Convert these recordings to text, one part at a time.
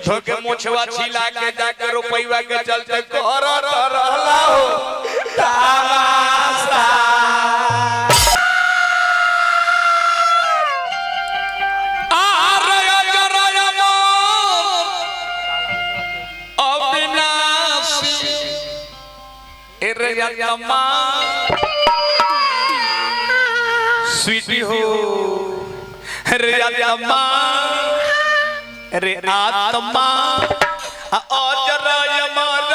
झूठो के मोछवा छिला के जाके रुपैया के चलते करत रहला हो तमाशा। स्वीटी हो रे आत्मा रे आत्मा अजर अमर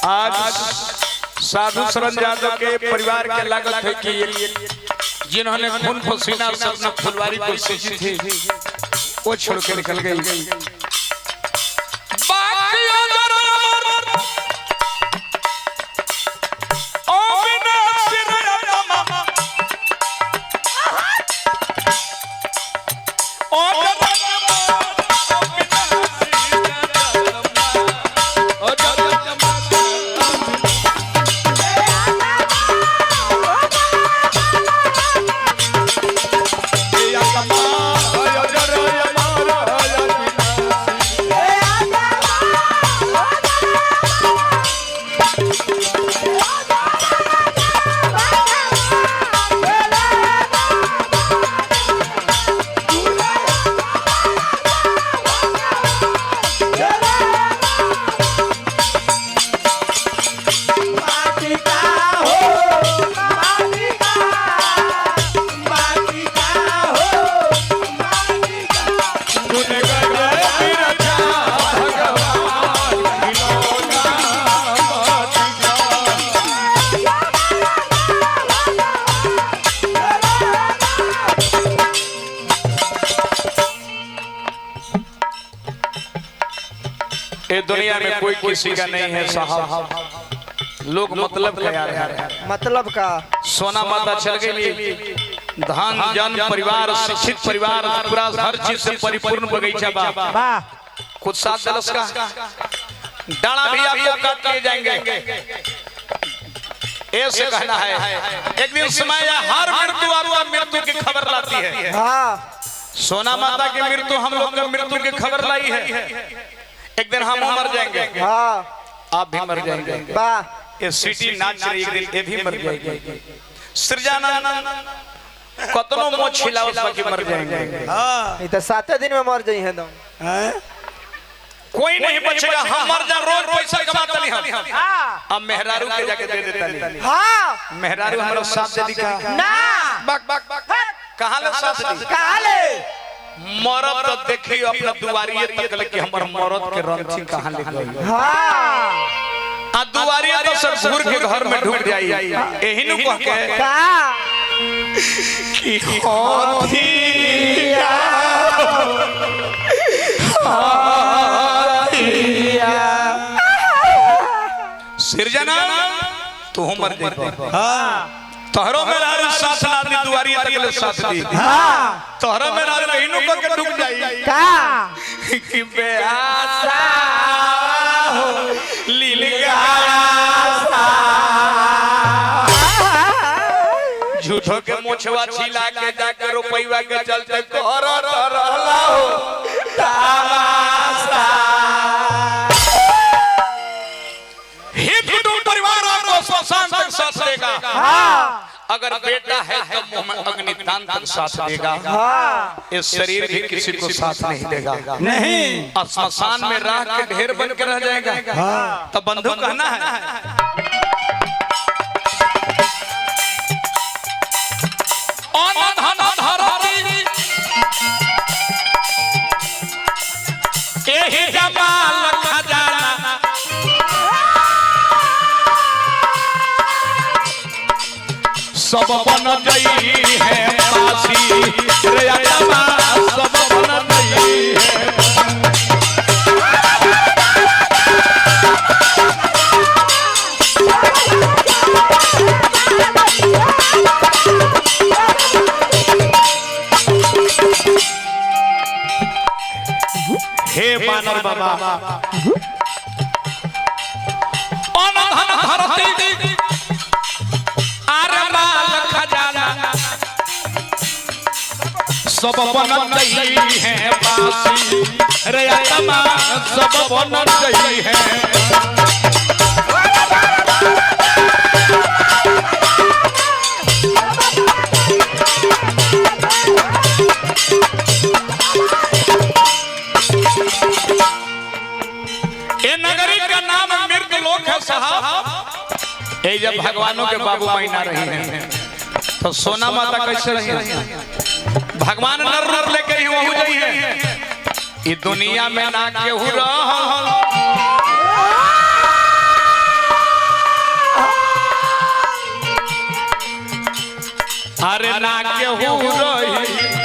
आज साधु शरण यादव के परिवार के लागत है कि जिन्होंने खून पसीना से अपना फुलवारी को सींची थी वो छोड़ के निकल गई। ये दुनिया में कोई किसी का नहीं है साहब, लोग मतलब का यार है, मतलब का सोना माता चल गई, धान जन परिवार शिक्षित परिवार पूरा हर चीज से परिपूर्ण बगीचा बा, कुछ साथ दलस का डाला भी आपको काट के जाएंगे। ऐसे कहना है एक दिन समय हर मृत्यु आपका मृत्यु की खबर लाती है। सोना माता की मृत्यु हम लोग का मृत्यु की खबर लाई है। एक दिन हम मर जाएंगे, आप भी मर जाएंगे। ये सिटी नाच रही एक दिन ये भी मर जाएगी। सृजानंद कतनो मोछ छिला उस बाकी मर जाएंगे। ये तो 7 दिन में मर जाई है तुम, कोई नहीं बचेगा। हम मर जा रोज पैसा कमाता नहीं हम। अब मेहरारू के जाके दे देता नहीं। हां मेहरारू हमारा साथ दे दिखा ना, बक बक बक कहां ले साथ दी, कहां ले मरद तो देखियो अपना दुआरिये तक लेके हमर मरद के रंथी कहां ले गई। हां आ दुआरिये तो सब घूर के घर में ढुक जाई। एही नु कह के का कि होथिया सिरजना तू मर जाते। हां तोहरो में राज साथ आदमी दुआरी तक ले साथ दी। हां तोहरो में राज इनु को के डूब जाई का कि बेआसा हो लीलगाया सा झूठो के मोछवा छिला के जाके रुपैया के चलते करत रहला हो तमाशा। श्मशान तक साथ देगा। अगर बेटा है तो मुंह में अग्निदान तक साथ देगा। इस शरीर भी किसी को साथ नहीं देगा। नहीं श्मशान में राख के ढेर बन के रह जाएगा। तो बंधु कहना है सब बन गई है पासी रे हे बानर बाबा अनधन धरती आरे माल खजाना सब बन गई है बासी रे आत्मा सब बन गई है ये नगरी का नाम मृत लोक है साहब। ये जब भगवानों के बाबू महीना रही हैं तो सोना माता कैसे रही है? भगवान नर रूप लेकर ही वहु गई है। ये दुनिया में ना केहू रहल अरे ना केहू रही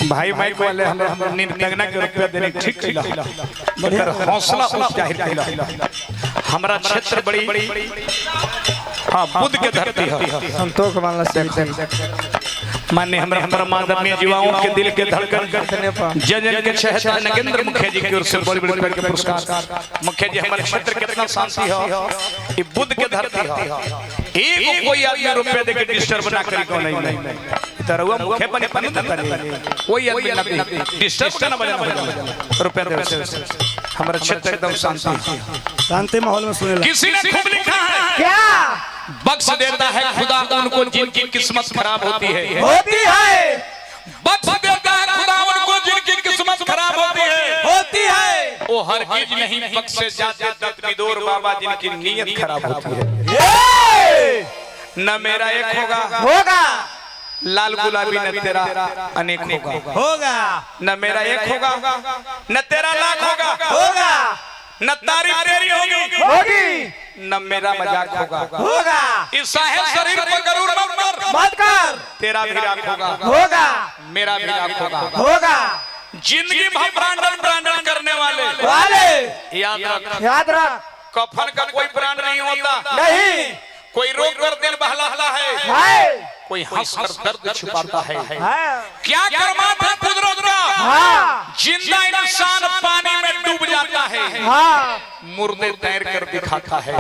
भाई भाई वाले हमें निर्तगना के रुपया देने ठीक किया मगर हौसला जाहिर किया हमारा क्षेत्र बड़ी हां बुद्ध के धरती है संतोष मानला से माननीय हमारे परमादरणीय जीवाओं के दिल के धड़कन जन जन के चहेता नगेंद्र मुखिया जी की ओर से बड़ी बड़ी के पुरस्कार मुखिया जी हमारे क्षेत्र कितना शांति है ये बुद्ध के धरती है एक कोई आदमी रुपया देके डिस्टर्ब ना करी को नहीं तरवा मुखे बने पानी कोई आदमी ना डिस्टर्ब करना बजा रुपया दे हमारा क्षेत्र एकदम शांति माहौल में सुने किसी ने खूब लिखा है क्या बख्श देता है खुदा उनको जिनकी किस्मत खराब होती है बख्श देता है खुदा उनको जिनकी किस्मत खराब होती है वो हर चीज नहीं बख्शे जाते दत्त विदोर बाबा जिनकी नीयत खराब होती है न मेरा एक होगा लाल गुलाबी न तेरा अनेक होगा न मेरा एक होगा न तेरा लाख होगा न तारीफ तेरी होगी न मेरा मजाक होगा इस साहिब शरीर पर गरूर मत कर तेरा भी राख होगा मेरा भी राख होगा जिंदगी भर ब्रांडन करने वाले याद रख कफन का कोई ब्रांड नहीं होता नहीं कोई रोक कर दिल बहलाता है कोई हंस कर दर्द छुपाता है क्या कर्मा था कुदरत का जिंदा इंसान पानी में डूब जाता है मुर्दे तैर कर दिखाता है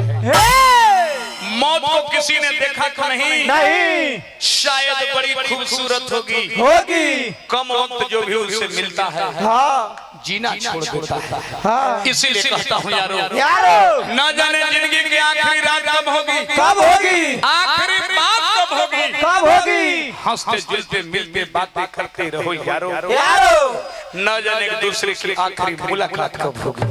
मौत को किसी ने देखा तो नहीं शायद बड़ी खूबसूरत होगी कम वक्त जो भी उसे मिलता है जीना छोड़ देता है इसीलिए कहता हूँ यारो न जाने जिंदगी की आखिरी रात कब होगी आखिरी बात कब होगी हंसते जुलते मिलते बातें करते रहो यारो न जाने एक दूसरे की आखिरी मुलाकात कब होगी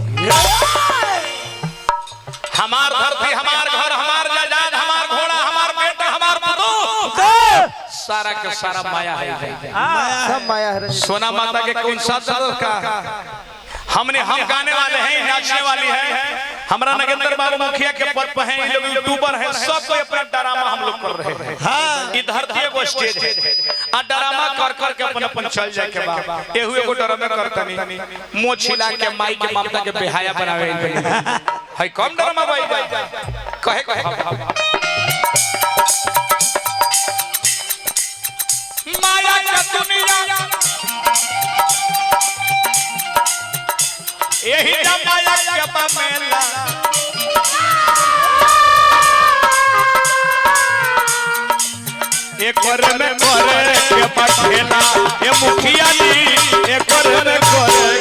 हमार धरती हमार घर हमार जायदाद हमार घोड़ा हमार बेटा हमार पुत्र सारा का सारा माया है सब माया है सोना माता के कौन सा का हम गाने वाले हैं नाचने वाली है हमरा नगेंद्र बाबू मुखिया के पद पर हैं, ये लोग यूट्यूबर हैं, सब कोई अपना ड्रामा हम लोग कर रहे हैं। हां, ई धरती एगो स्टेज है आ ड्रामा कर कर के अपन अपन चल जाए के बा। एहू एगो ड्रामा करता नहीं, मुंह छिला के माई के ममता के बेहाया बनावे है। कम ड्रामा भाई कहे माया का दुनिया यही माया के बमेला एक कर में करे के पठेला ये मुखिया जी एक कर में करे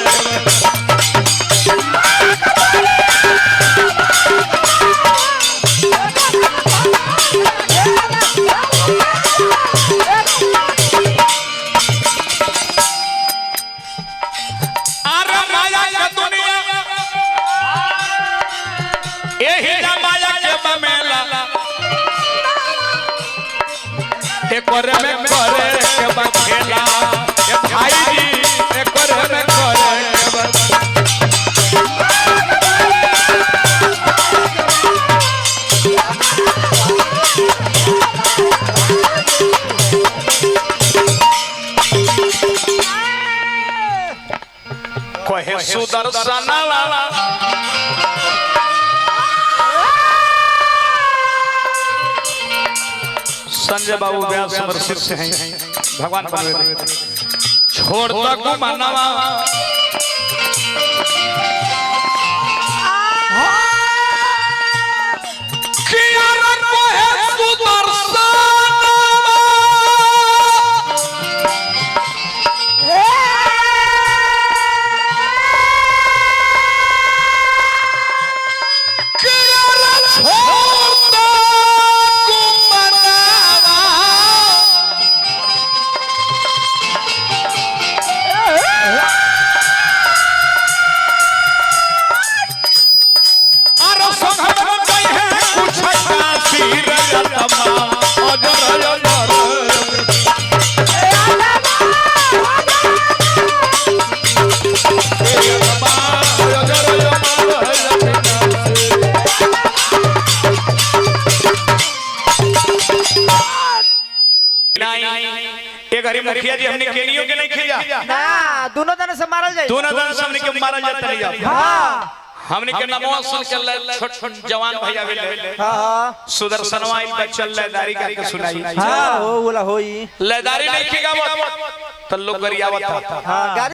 एक में करे के बखेला ए भाई जी एक में करे कहे सुदर्शन संजय बाबू व्यास वर्षित से हैं भगवान बनवे छोड़ तक मानवा किया रखो है सुदर्शन मुखिया जी हमने केनियो के नहीं खिजा ना दोनों दन से मारल जाए, दोनों दन से हमने के मारल जाता नहीं। हां हमने के नामवा सुन के छोट छोट जवान भैया गेले। हां सुदर्शनवा इन पे चल लेदारी करके सुनाई। हां हो बोला होई लेदारी नहीं खिगावत त लोग गरियावत। हां